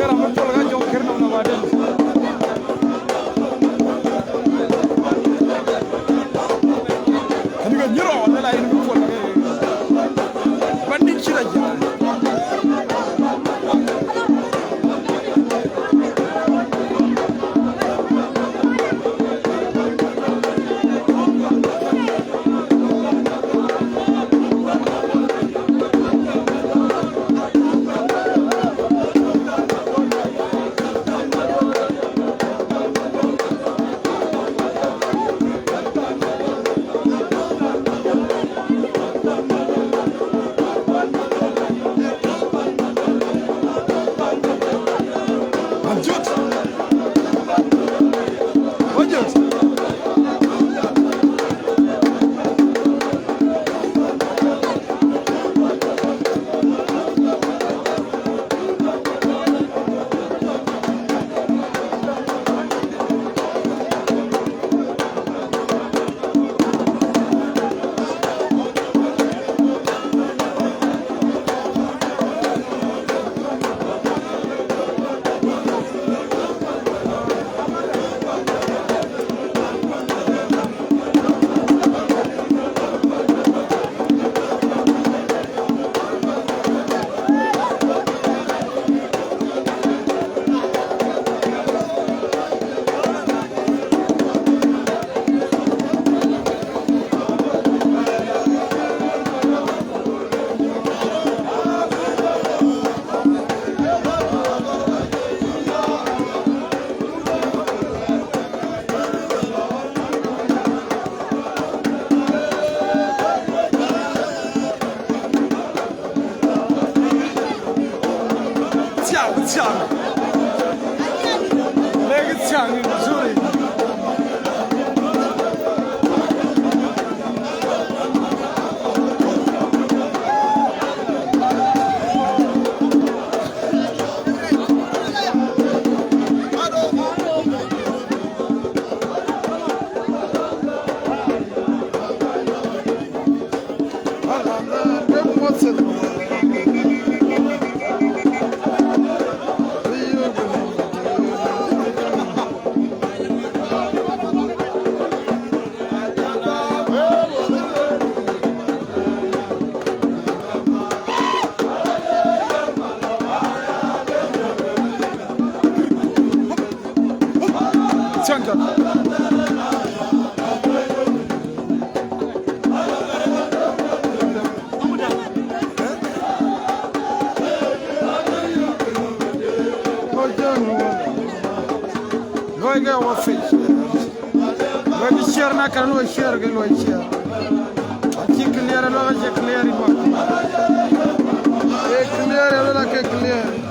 kera mo to ga jom kerno na wade ani ga nyiro na la yin ko la bandi chira ja kan lo share ga lo share ki clear lo ga clear ba e clear lo la ke clear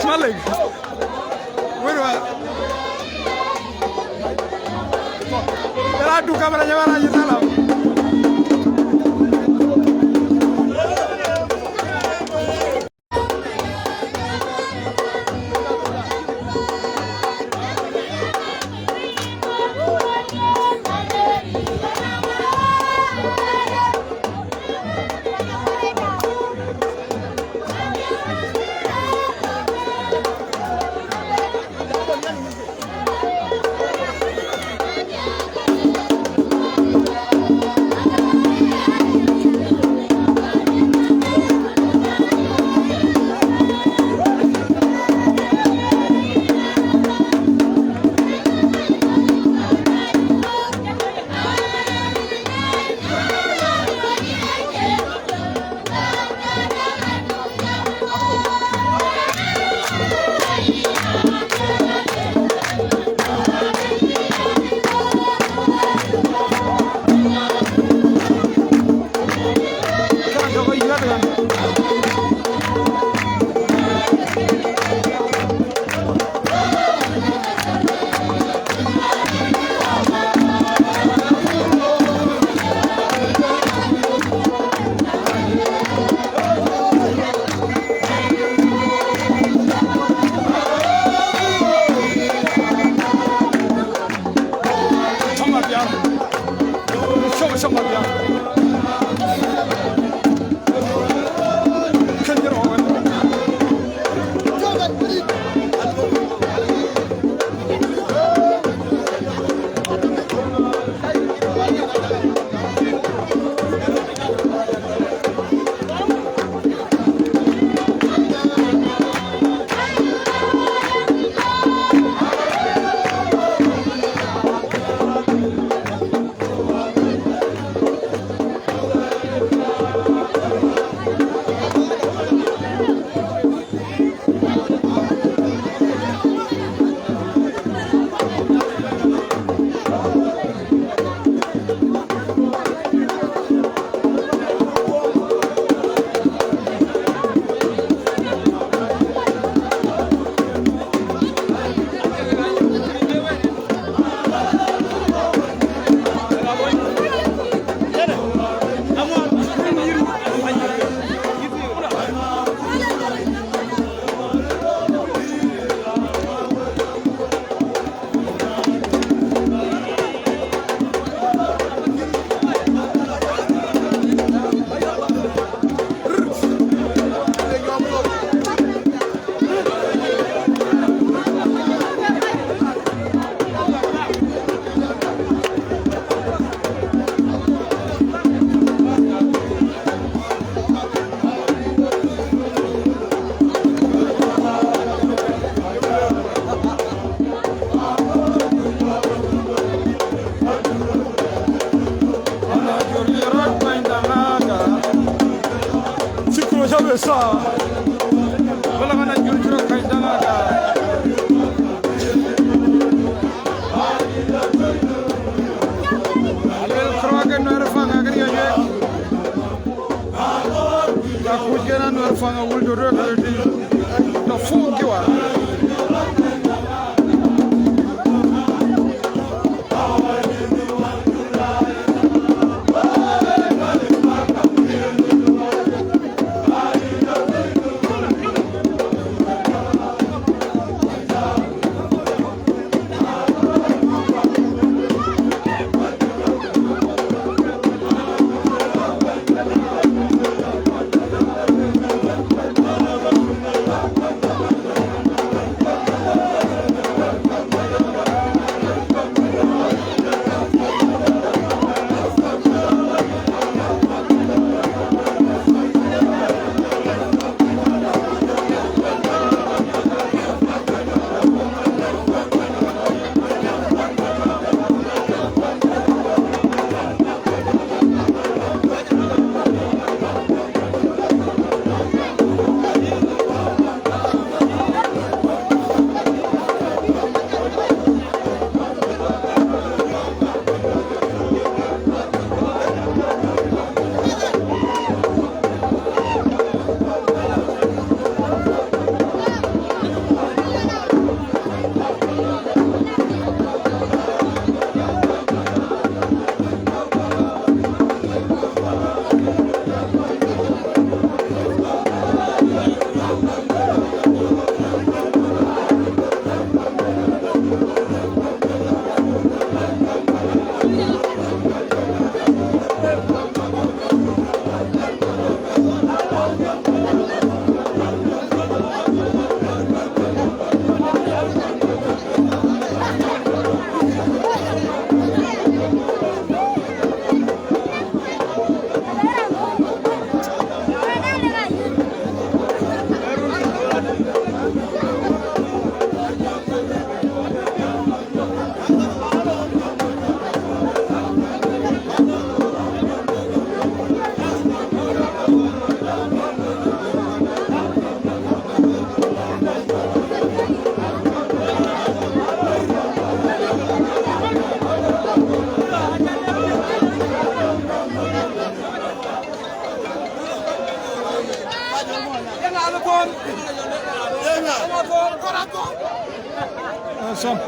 Smalling. Where are you? Kamera nyamara aja salam. so wala mana juro kay danga ga alel kroaga no rafanga gari yo ta kujena no rafanga wuldo do to funkiwa Som.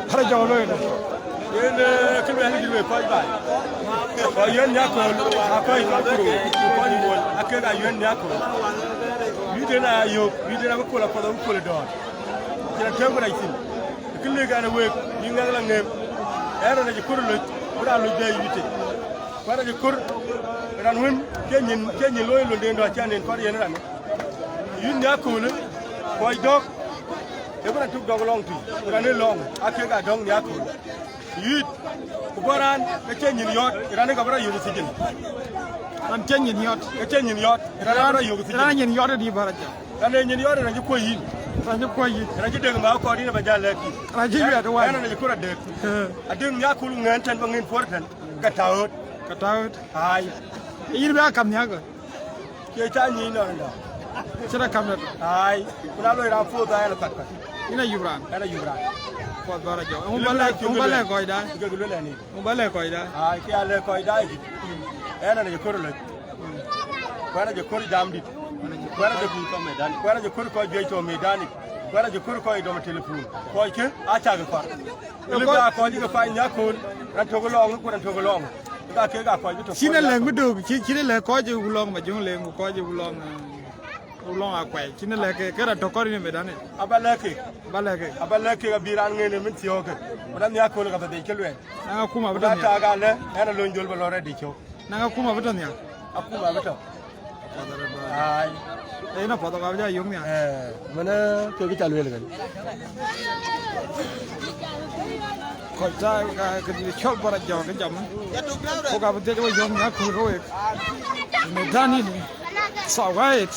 Haraja wala ina. Yene kile hali ile kwa bai. Kwa yene yako akai kakuru kwa ni wol akega yene yako. Yidena yo yidena ko la ko ko le do. Kira tembo na isin. Kile ga na we ni ngala ngem. Era na jikuru le ura lo jey yite. Kwa na jikur ran won kenyin loy lo ndendo achane kwa yene ran. Yene yako le kwa dog. Everyone took dog long to run along. I take a dong yakul. Youth, Kubaran, a change in yacht, running over you with it. I'm changing yacht. A change in yacht, running you with it. Running yacht at the Baraja. And then you are and you quay. And you quay. And I did them out in a bajalaki. I give you at one. And you could have done. I didn't yakul and ten important. Cut out. Cut out. Aye. You'll be a come yaga. You're Chinese no. Should I come? Aye. When I learned 4 dial packet. In a Ubran. And a Ubran. For Barajo. Umbale Koida. Umbale Koida. I can't let Koida. And you could have. Where you could damn it. Where you could call Jay to Medani. Where you could call it on the telephone. Koike, I tag a car. You are calling a fine yakul and to go along, couldn't talk along. Sina language, Chile, call you long, but you long. Long a quay, China like a tokori in Medane. abalaki Balake. abalaki ga biran ngene min tiyo ke madan ya ko ga de kelwe Nangakuma da ta Batania. ga le ana lo njol ba lore di cho Nangakuma Batania. akuma bata ai They know Potoga young man. mana to ki chalwe le Kota could be shot for a jog and jump. Oga, but they were young, I could go it. Medani. So, right.